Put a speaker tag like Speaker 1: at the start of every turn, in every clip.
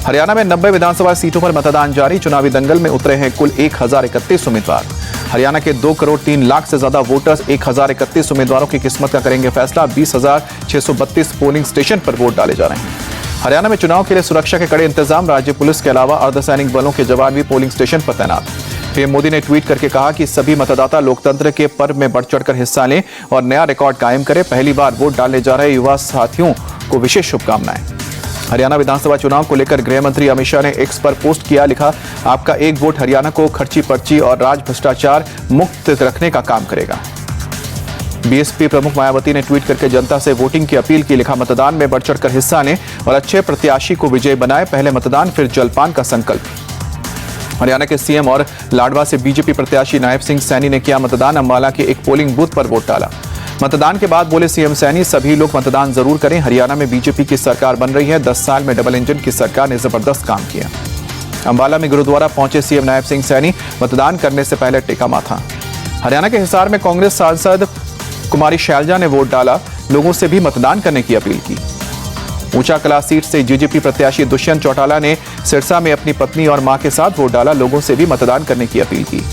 Speaker 1: हरियाणा में 90 विधानसभा सीटों पर मतदान जारी। चुनावी दंगल में उतरे हैं कुल 1031 उम्मीदवार। हरियाणा के 2 करोड़ 3 लाख से ज्यादा वोटर्स 1031 उम्मीदवारों की किस्मत का करेंगे फैसला। 20,632 पोलिंग स्टेशन पर वोट डाले जा रहे हैं। हरियाणा में चुनाव के लिए सुरक्षा के कड़े इंतजाम। राज्य पुलिस के अलावा अर्धसैनिक बलों के जवान भी पोलिंग स्टेशन पर तैनात। पीएम मोदी ने ट्वीट करके कहा कि सभी मतदाता लोकतंत्र के पर्व में बढ़ चढ़कर हिस्सा लें और नया रिकॉर्ड कायम करें। पहली बार वोट डालने जा रहे युवा साथियों को विशेष शुभकामनाएं। हरियाणा विधानसभा चुनाव को लेकर गृह मंत्री अमित शाह ने एक्स पर पोस्ट किया, लिखा, आपका एक वोट हरियाणा को खर्ची पर्ची और राज भ्रष्टाचार मुक्त रखने का काम करेगा। बीएसपी प्रमुख मायावती ने ट्वीट करके जनता से वोटिंग की अपील की, लिखा, मतदान में बढ़ चढ़कर हिस्सा लें और अच्छे प्रत्याशी को विजयी बनाएं। पहले मतदान फिर जलपान का संकल्प। हरियाणा के सीएम और लाडवा से बीजेपी प्रत्याशी नायब सिंह सैनी ने किया मतदान। अंबाला के एक पोलिंग बूथ पर वोट डाला। मतदान के बाद बोले सीएम सैनी, सभी लोग मतदान जरूर करें। हरियाणा में बीजेपी की सरकार बन रही है। 10 साल में डबल इंजन की सरकार ने जबरदस्त काम किया। अंबाला में गुरुद्वारा पहुंचे सीएम नायब सिंह सैनी। मतदान करने से पहले टेका माथा। हरियाणा के हिसार में कांग्रेस सांसद कुमारी शैलजा ने वोट डाला। लोगों से भी मतदान करने की अपील की। ऊंचा कला सीट से जेजेपी प्रत्याशी दुष्यंत चौटाला ने सिरसा में अपनी पत्नी और मां के साथ वोट डाला। लोगों से भी मतदान करने की अपील की।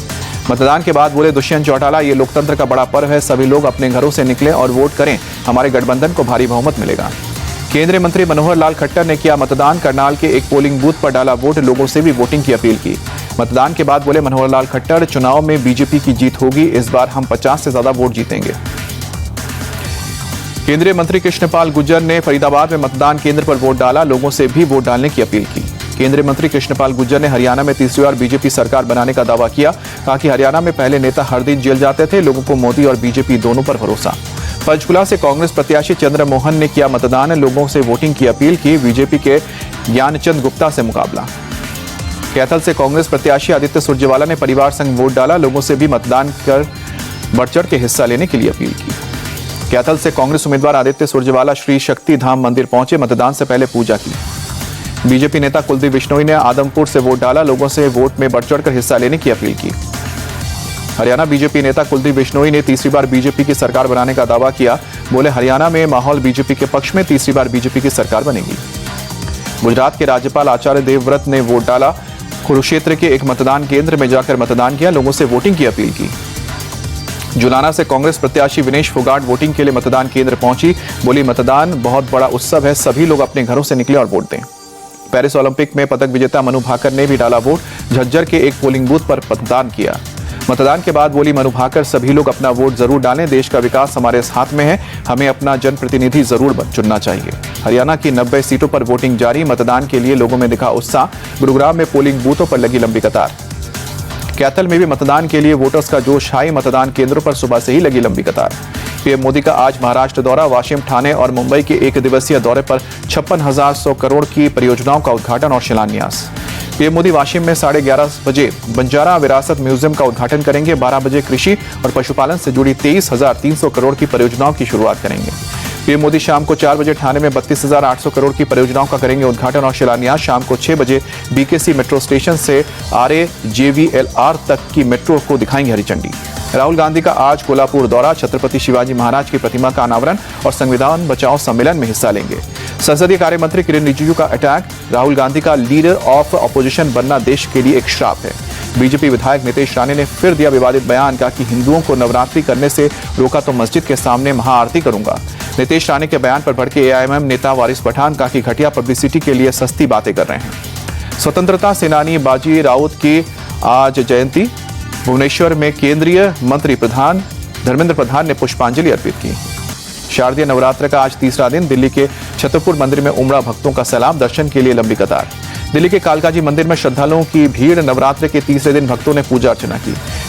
Speaker 1: मतदान के बाद बोले दुष्यंत चौटाला, ये लोकतंत्र का बड़ा पर्व है। सभी लोग अपने घरों से निकलें और वोट करें। हमारे गठबंधन को भारी बहुमत मिलेगा। केंद्रीय मंत्री मनोहर लाल खट्टर ने किया मतदान। करनाल के एक पोलिंग बूथ पर डाला वोट। लोगों से भी वोटिंग की अपील की। मतदान के बाद बोले मनोहर लाल खट्टर, चुनाव में बीजेपी की जीत होगी। इस बार हम 50 से ज्यादा वोट जीतेंगे। केंद्रीय मंत्री कृष्णपाल गुर्जर ने फरीदाबाद में मतदान केंद्र पर वोट डाला। लोगों से भी वोट डालने की अपील की। केंद्रीय मंत्री कृष्णपाल गुर्जर ने हरियाणा में तीसरी बार बीजेपी सरकार बनाने का दावा किया। कहा कि हरियाणा में पहले नेता हर दिन जेल जाते थे। लोगों को मोदी और बीजेपी दोनों पर भरोसा। पंचकुला से कांग्रेस प्रत्याशी चंद्रमोहन ने किया मतदान। लोगों से वोटिंग की अपील की। बीजेपी के ज्ञानचंद गुप्ता से मुकाबला। कैथल से कांग्रेस प्रत्याशी आदित्य सुरजेवाला ने परिवार संग वोट डाला। लोगों से भी मतदान कर बढ़ चढ़ के हिस्सा लेने के लिए अपील की। कैथल से कांग्रेस उम्मीदवार आदित्य सुरजेवाला श्री शक्ति धाम मंदिर पहुंचे। मतदान से पहले पूजा की। बीजेपी नेता कुलदीप बिश्नोई ने आदमपुर से वोट डाला। लोगों से वोट में बढ़ चढ़कर हिस्सा लेने की अपील की। हरियाणा बीजेपी नेता कुलदीप बिश्नोई ने तीसरी बार बीजेपी की सरकार बनाने का दावा किया। बोले, हरियाणा में माहौल बीजेपी के पक्ष में। तीसरी बार बीजेपी की सरकार बनेगी। गुजरात के राज्यपाल आचार्य देवव्रत ने वोट डाला। कुरुक्षेत्र के एक मतदान केंद्र में जाकर मतदान किया। लोगों से वोटिंग की अपील की। जुलाना से कांग्रेस प्रत्याशी विनेश फोगाट वोटिंग के लिए मतदान केंद्र पहुंची। बोली, मतदान बहुत बड़ा उत्सव है। सभी लोग अपने घरों से निकले और वोट दें। पेरिस ओलंपिक में पदक विजेता मनु भाकर ने भी डाला वोट। झज्जर के एक पोलिंग बूथ पर मतदान किया। मतदान के बाद बोली मनु भाकर, सभी लोग अपना वोट जरूर डालें। देश का विकास हमारे हाथ में है। हमें अपना जनप्रतिनिधि जरूर चुनना चाहिए। हरियाणा की 90 सीटों पर वोटिंग जारी। मतदान के लिए लोगों में दिखा उत्साह। गुरुग्राम में पोलिंग बूथों पर लगी लंबी कतार। कैथल में भी मतदान के लिए वोटर्स का जोश हाई। मतदान केंद्रों पर सुबह से ही लगी लंबी कतार। पीएम मोदी का आज महाराष्ट्र दौरा। वाशिम, ठाणे और मुंबई के 1 दिवसीय दौरे पर 56,100 करोड़ की परियोजनाओं का उद्घाटन और शिलान्यास। पीएम मोदी वाशिम में 11:30 बजे बंजारा विरासत म्यूजियम का उद्घाटन करेंगे। 12 बजे कृषि और पशुपालन से जुड़ी 23,300 करोड़ की परियोजनाओं की शुरुआत करेंगे। पीएम मोदी शाम को 4 बजे ठाणे में 32,800 करोड़ की परियोजनाओं का करेंगे उद्घाटन और शिलान्यास। शाम को 6 बजे बीकेसी मेट्रो स्टेशन से RAJVLR तक की मेट्रो को दिखाएंगे हरी झंडी। राहुल गांधी का आज कोल्हापुर दौरा। छत्रपति शिवाजी महाराज की प्रतिमा का अनावरण और संविधान बचाओ सम्मेलन में हिस्सा लेंगे। संसदीय कार्य मंत्री किरेन रिजिजू का अटैक। राहुल गांधी का लीडर ऑफ ऑपोजिशन बनना देश के लिए एक श्राप है। बीजेपी विधायक नितेश राणे ने फिर दिया विवादित बयान। कहा कि हिंदुओं को नवरात्रि करने से रोका तो मस्जिद के सामने महाआरती करूंगा। नितेश राणे के बयान पर भड़के AIMM नेता वारिस पठान। कहा कि घटिया पब्लिसिटी के लिए सस्ती बातें कर रहे हैं। स्वतंत्रता सेनानी बाजी राउत की आज जयंती। भुवनेश्वर में केंद्रीय मंत्री धर्मेंद्र प्रधान ने पुष्पांजलि अर्पित की। शारदीय नवरात्र का आज तीसरा दिन। दिल्ली के छतरपुर मंदिर में उमड़ा भक्तों का सैलाब। दर्शन के लिए लंबी कतार। दिल्ली के कालकाजी मंदिर में श्रद्धालुओं की भीड़। नवरात्र के तीसरे दिन भक्तों ने पूजा अर्चना की।